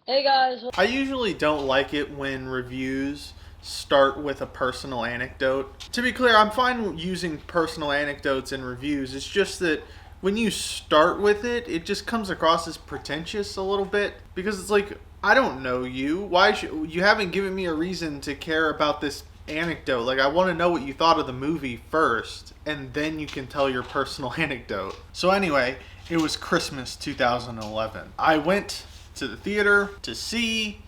Hey guys. I usually don't like it when reviews start with a personal anecdote. To be clear, I'm fine using personal anecdotes in reviews. It's just that when you start with it, it just comes across as pretentious a little bit because it's like, I don't know you. Why should you haven't given me a reason to care about this anecdote? Like, I want to know what you thought of the movie first, and then you can tell your personal anecdote. So anyway, it was Christmas 2011. I went to the theater to see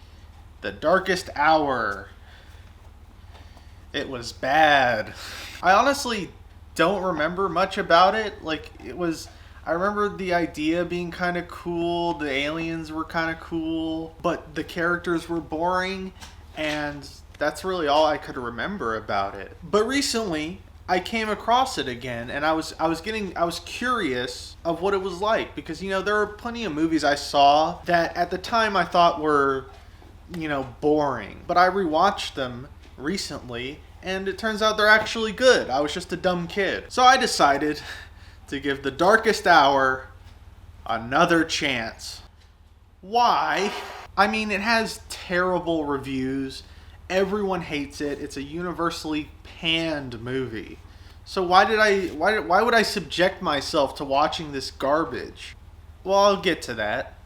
The Darkest Hour. It was bad. I honestly don't remember much about it. I remember the idea being kind of cool, the aliens were kind of cool, but the characters were boring, and that's really all I could remember about it. But recently, I came across it again, and I was curious of what it was like because there are plenty of movies I saw that at the time I thought were boring, but I rewatched them recently, and it turns out they're actually good. I was just a dumb kid, so I decided to give The Darkest Hour another chance. Why? I mean, it has terrible reviews. Everyone hates it. It's a universally panned movie. So why would I subject myself to watching this garbage? Well, I'll get to that.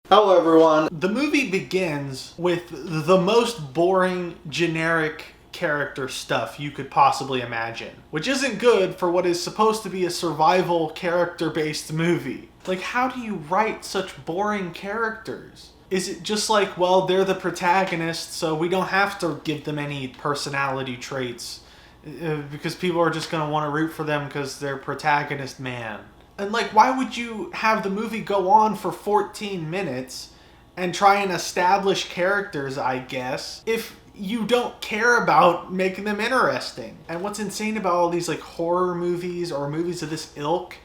Hello everyone. The movie begins with the most boring, generic character stuff you could possibly imagine, which isn't good for what is supposed to be a survival character-based movie. Like, how do you write such boring characters? Is it just like, well, they're the protagonist, so we don't have to give them any personality traits because people are just going to want to root for them because they're protagonist man? And like, why would you have the movie go on for 14 minutes and try and establish characters, I guess, if you don't care about making them interesting? And what's insane about all these like horror movies or movies of this ilk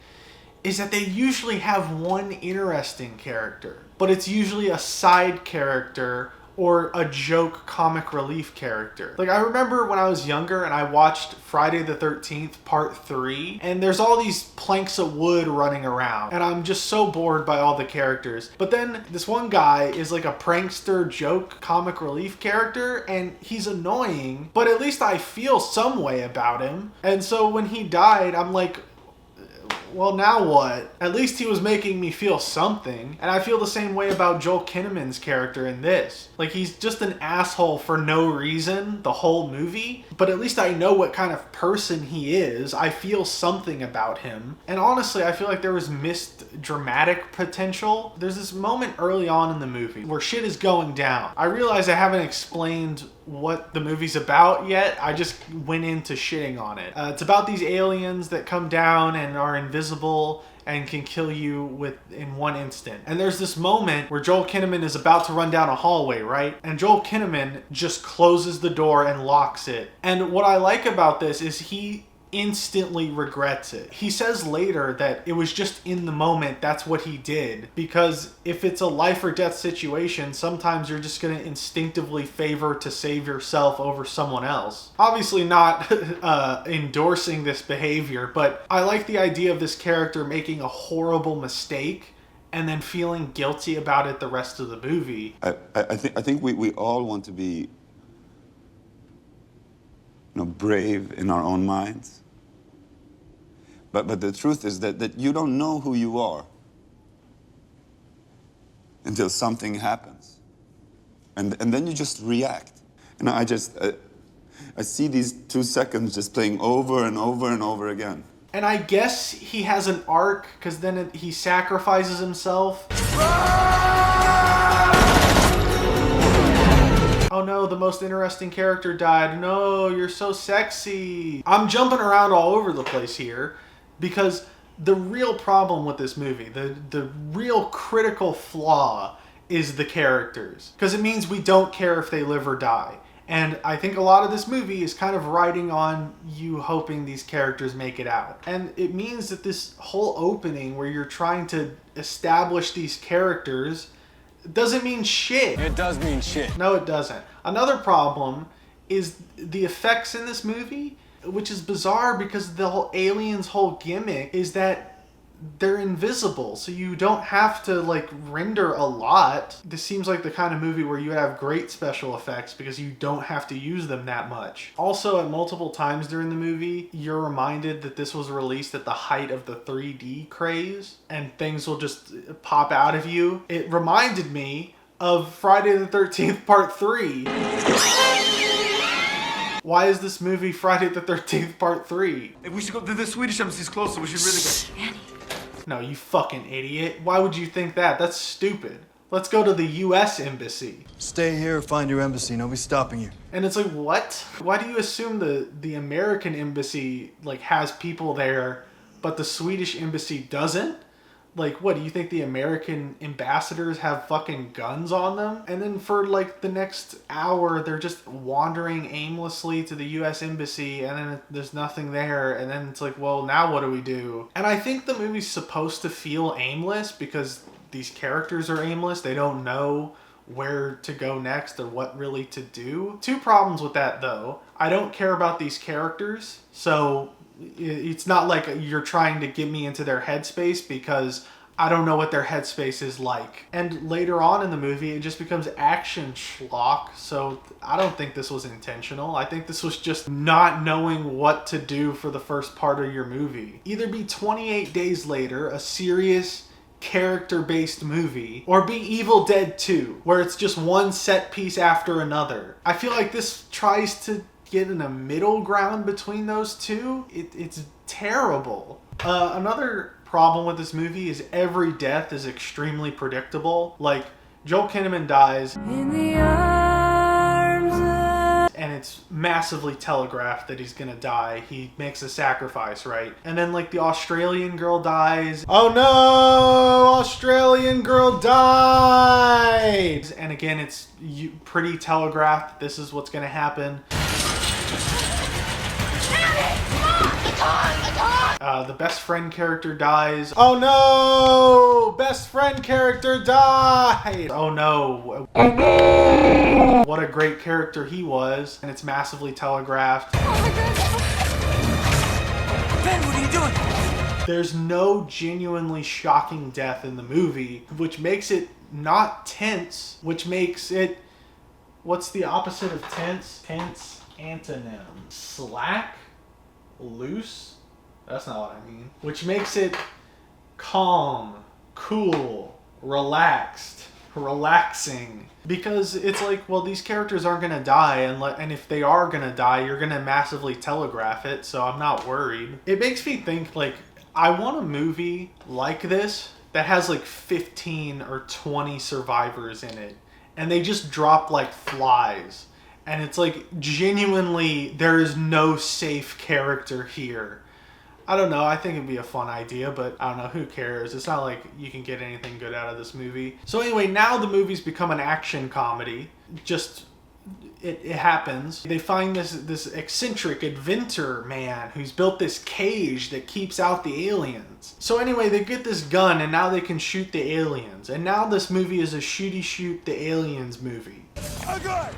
is that they usually have one interesting character, but it's usually a side character or a joke comic relief character. Like, I remember when I was younger and I watched Friday the 13th Part 3, and there's all these planks of wood running around, and I'm just so bored by all the characters. But then this one guy is like a prankster joke comic relief character, and he's annoying, but at least I feel some way about him. And so when he died, I'm like, well, now what? At least he was making me feel something. And I feel the same way about Joel Kinnaman's character in this. Like, he's just an asshole for no reason the whole movie, but at least I know what kind of person he is. I feel something about him. And honestly, I feel like there was missed dramatic potential. There's this moment early on in the movie where shit is going down. I realize I haven't explained what the movie's about yet. I just went into shitting on it. It's about these aliens that come down and are invisible and can kill you in one instant. And there's this moment where Joel Kinnaman is about to run down a hallway, right? And Joel Kinnaman just closes the door and locks it. And what I like about this is he instantly regrets it. He says later that it was just in the moment, that's what he did. Because if it's a life or death situation, sometimes you're just going to instinctively favor to save yourself over someone else. Obviously not endorsing this behavior, but I like the idea of this character making a horrible mistake and then feeling guilty about it the rest of the movie. I think we all want to be, brave in our own minds. But the truth is that you don't know who you are until something happens. And then you just react. And I see these 2 seconds just playing over and over and over again. And I guess he has an arc, because then he sacrifices himself. Oh no, the most interesting character died. No, you're so sexy. I'm jumping around all over the place here because the real problem with this movie, the real critical flaw is the characters. Because it means we don't care if they live or die. And I think a lot of this movie is kind of riding on you hoping these characters make it out. And it means that this whole opening where you're trying to establish these characters doesn't mean shit. It does mean shit. No, it doesn't. Another problem is the effects in this movie, which is bizarre because the whole aliens' whole gimmick is that they're invisible, so you don't have to like render a lot. This seems like the kind of movie where you would have great special effects because you don't have to use them that much. Also, at multiple times during the movie, you're reminded that this was released at the height of the 3D craze and things will just pop out of you. It reminded me of Friday the 13th Part 3. Why is this movie Friday the 13th Part 3? If we should go to the Swedish embassy's closer, we should really go. No, you fucking idiot. Why would you think that? That's stupid. Let's go to the US Embassy. Stay here or find your embassy. Nobody's stopping you. And it's like, what? Why do you assume the American Embassy like has people there, but the Swedish Embassy doesn't? Like, what, do you think the American ambassadors have fucking guns on them? And then for, like, the next hour, they're just wandering aimlessly to the U.S. Embassy, and then there's nothing there, and then it's like, well, now what do we do? And I think the movie's supposed to feel aimless because these characters are aimless. They don't know where to go next or what really to do. Two problems with that, though. I don't care about these characters, so it's not like you're trying to get me into their headspace because I don't know what their headspace is like. And later on in the movie, it just becomes action schlock, so I don't think this was intentional. I think this was just not knowing what to do for the first part of your movie. Either be 28 Days Later, a serious character-based movie, or be Evil Dead 2, where it's just one set piece after another. I feel like this tries to get in a middle ground between those two. It's terrible. Another problem with this movie is every death is extremely predictable. Like, Joel Kinnaman dies in the arms of... and it's massively telegraphed that he's gonna die. He makes a sacrifice, right? And then like the Australian girl dies. Oh no! Australian girl dies! And again, it's pretty telegraphed. This is what's gonna happen. The best friend character dies. Oh no! Best friend character died! Oh no. What a great character he was. And it's massively telegraphed. Oh my God. Ben, what are you doing? There's no genuinely shocking death in the movie, which makes it not tense, which makes it... What's the opposite of tense? Tense antonym. Slack? Loose? That's not what I mean. Which makes it calm, cool, relaxed, relaxing. Because it's like, well, these characters aren't going to die, and if they are going to die, you're going to massively telegraph it, so I'm not worried. It makes me think, like, I want a movie like this that has like 15 or 20 survivors in it, and they just drop like flies. And it's like, genuinely, there is no safe character here. I don't know, I think it'd be a fun idea, but I don't know, who cares? It's not like you can get anything good out of this movie. So anyway, now the movie's become an action comedy. Just, it happens. They find this eccentric inventor man who's built this cage that keeps out the aliens. So anyway, they get this gun and now they can shoot the aliens. And now this movie is a shooty shoot the aliens movie. Okay.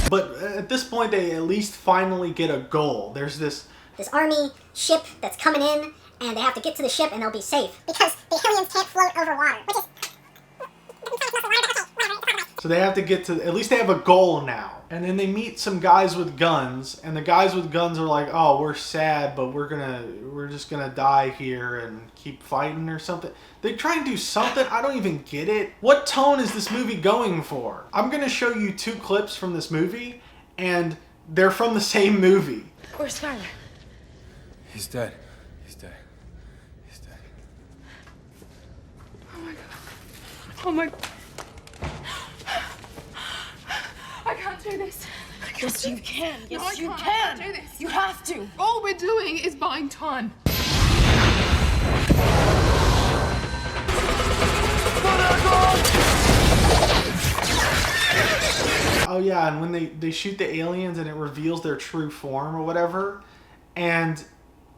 But at this point, they at least finally get a goal. There's this army ship that's coming in, and they have to get to the ship and they'll be safe. Because the aliens can't float over water, which is... So they have to get to, at least they have a goal now. And then they meet some guys with guns, and the guys with guns are like, oh, we're sad, but we're just gonna die here and keep fighting or something. They try and do something, I don't even get it. What tone is this movie going for? I'm gonna show you two clips from this movie, and they're from the same movie. Where's Skyler? He's dead. He's dead. He's dead. Oh my God. Oh my God. I can't do this. Yes, you can. Yes, No, I you can't. I can. can't do this. You have to. All we're doing is buying time. Oh yeah, and when they shoot the aliens and it reveals their true form or whatever, and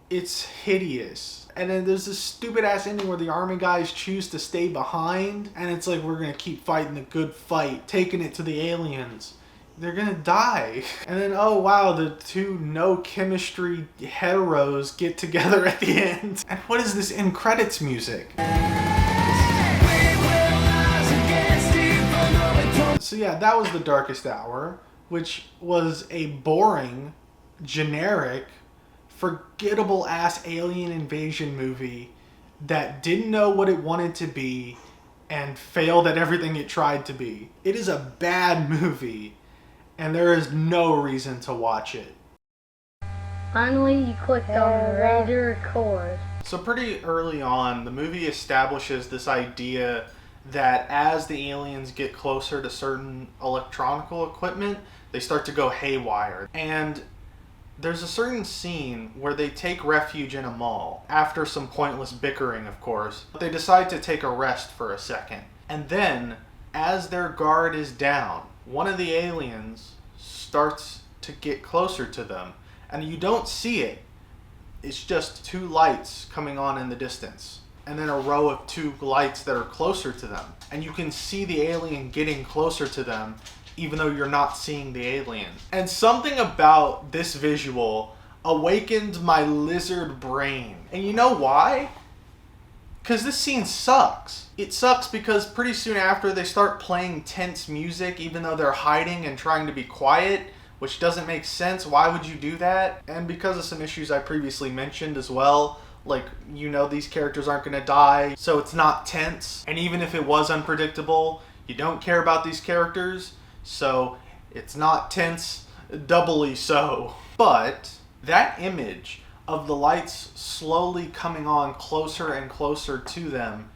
it's hideous. And then there's this stupid ass ending where the army guys choose to stay behind, and it's like, we're gonna keep fighting the good fight, taking it to the aliens. they're gonna die. And then, oh wow, the two no chemistry heteros get together at the end. And what is this end credits music? So yeah, that was The Darkest Hour, which was a boring, generic, forgettable ass alien invasion movie that didn't know what it wanted to be and failed at everything it tried to be. It is a bad movie, and there is no reason to watch it. Finally, you clicked on ready to record. So pretty early on, the movie establishes this idea that as the aliens get closer to certain electronical equipment, they start to go haywire. And there's a certain scene where they take refuge in a mall, after some pointless bickering, of course. But they decide to take a rest for a second. And then, as their guard is down, one of the aliens starts to get closer to them. And you don't see it. It's just two lights coming on in the distance. And then a row of two lights that are closer to them. And you can see the alien getting closer to them, even though you're not seeing the alien. And something about this visual awakened my lizard brain. And you know why? Because this scene sucks. It sucks because pretty soon after they start playing tense music, even though they're hiding and trying to be quiet, which doesn't make sense. Why would you do that? And because of some issues I previously mentioned as well, like, you know, these characters aren't gonna die, so it's not tense. And even if it was unpredictable, you don't care about these characters, so it's not tense, doubly so. But that image of the lights slowly coming on closer and closer to them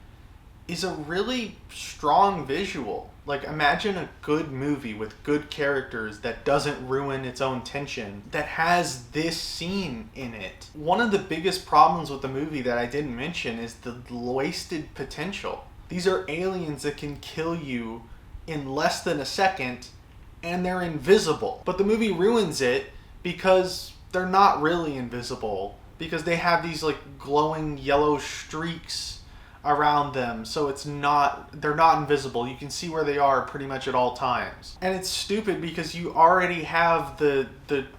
is a really strong visual. Like, imagine a good movie with good characters that doesn't ruin its own tension, that has this scene in it. One of the biggest problems with the movie that I didn't mention is the wasted potential. These are aliens that can kill you in less than a second, and they're invisible. But the movie ruins it because they're not really invisible, because they have these like glowing yellow streaks around them, so they're not invisible. You can see where they are pretty much at all times. And it's stupid because you already have the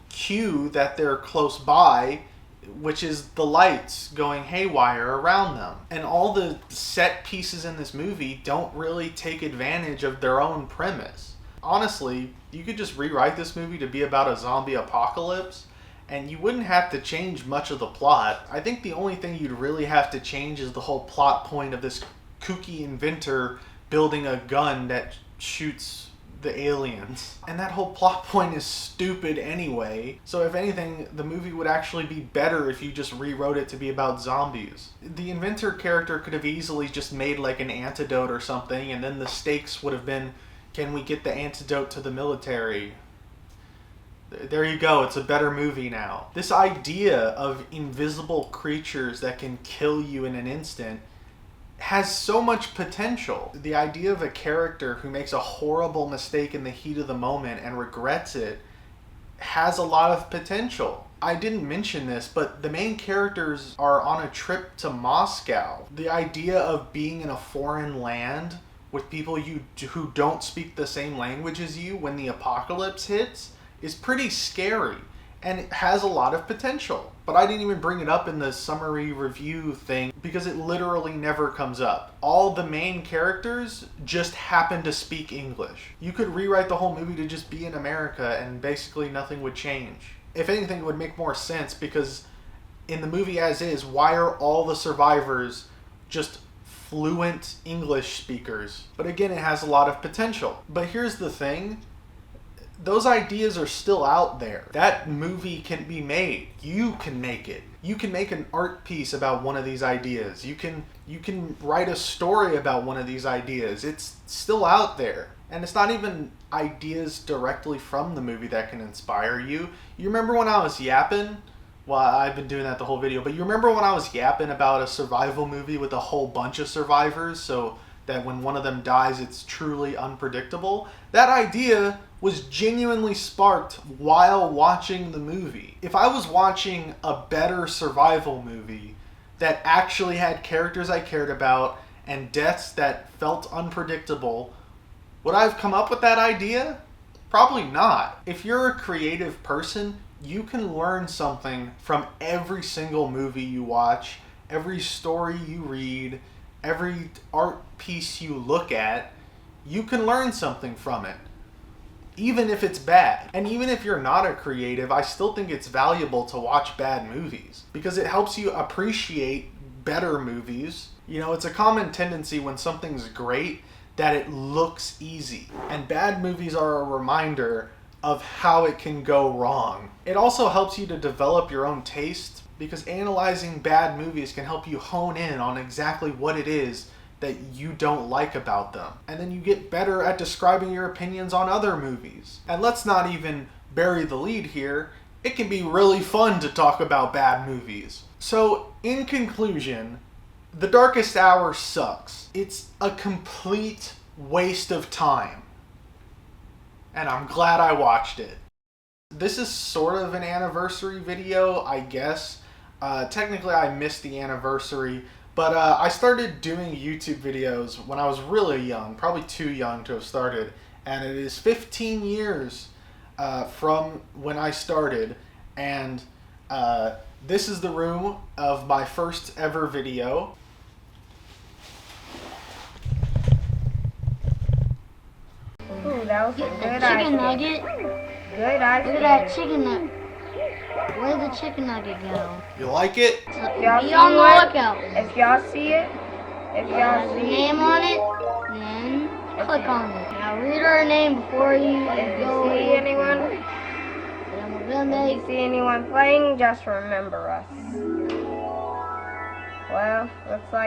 cue that they're close by, which is the lights going haywire around them. And all the set pieces in this movie don't really take advantage of their own premise. Honestly, you could just rewrite this movie to be about a zombie apocalypse, and you wouldn't have to change much of the plot. I think the only thing you'd really have to change is the whole plot point of this kooky inventor building a gun that shoots the aliens. And that whole plot point is stupid anyway. So if anything, the movie would actually be better if you just rewrote it to be about zombies. The inventor character could have easily just made like an antidote or something, and then the stakes would have been, can we get the antidote to the military? There you go, it's a better movie now. This idea of invisible creatures that can kill you in an instant has so much potential. The idea of a character who makes a horrible mistake in the heat of the moment and regrets it has a lot of potential. I didn't mention this, but the main characters are on a trip to Moscow. The idea of being in a foreign land with people who don't speak the same language as you when the apocalypse hits is pretty scary, and it has a lot of potential. But I didn't even bring it up in the summary review thing because it literally never comes up. All the main characters just happen to speak English. You could rewrite the whole movie to just be in America and basically nothing would change. If anything, it would make more sense because in the movie as is, why are all the survivors just fluent English speakers? But again, it has a lot of potential. But here's the thing. Those ideas are still out there. That movie can be made. You can make it. You can make an art piece about one of these ideas. You can write a story about one of these ideas. It's still out there. And it's not even ideas directly from the movie that can inspire you. You remember when I was yapping? Well, I've been doing that the whole video, but you remember when I was yapping about a survival movie with a whole bunch of survivors, so that when one of them dies, it's truly unpredictable? That idea was genuinely sparked while watching the movie. If I was watching a better survival movie that actually had characters I cared about and deaths that felt unpredictable, would I have come up with that idea? Probably not. If you're a creative person, you can learn something from every single movie you watch, every story you read, every art piece you look at. You can learn something from it, even if it's bad. And even if you're not a creative, I still think it's valuable to watch bad movies because it helps you appreciate better movies. You know, it's a common tendency when something's great that it looks easy. And bad movies are a reminder of how it can go wrong. It also helps you to develop your own taste because analyzing bad movies can help you hone in on exactly what it is that you don't like about them. And then you get better at describing your opinions on other movies. And let's not even bury the lead here. It can be really fun to talk about bad movies. So, in conclusion, The Darkest Hour sucks. It's a complete waste of time. And I'm glad I watched it. This is sort of an anniversary video, I guess. Technically, I missed the anniversary, but I started doing YouTube videos when I was really young, probably too young to have started, and it is 15 years from when I started, and this is the room of my first ever video. Ooh, that was a Get the good chicken idea. nugget. Good idea. Look at that chicken nugget. Where'd the chicken nugget go? You like it? Y'all Be see on the one? lookout. If y'all see it, if y'all Has the see it, name on it, then click on it. Now read our name before you if go. you see anyone, Then we're gonna if make you see anyone playing, just remember us. Well, looks like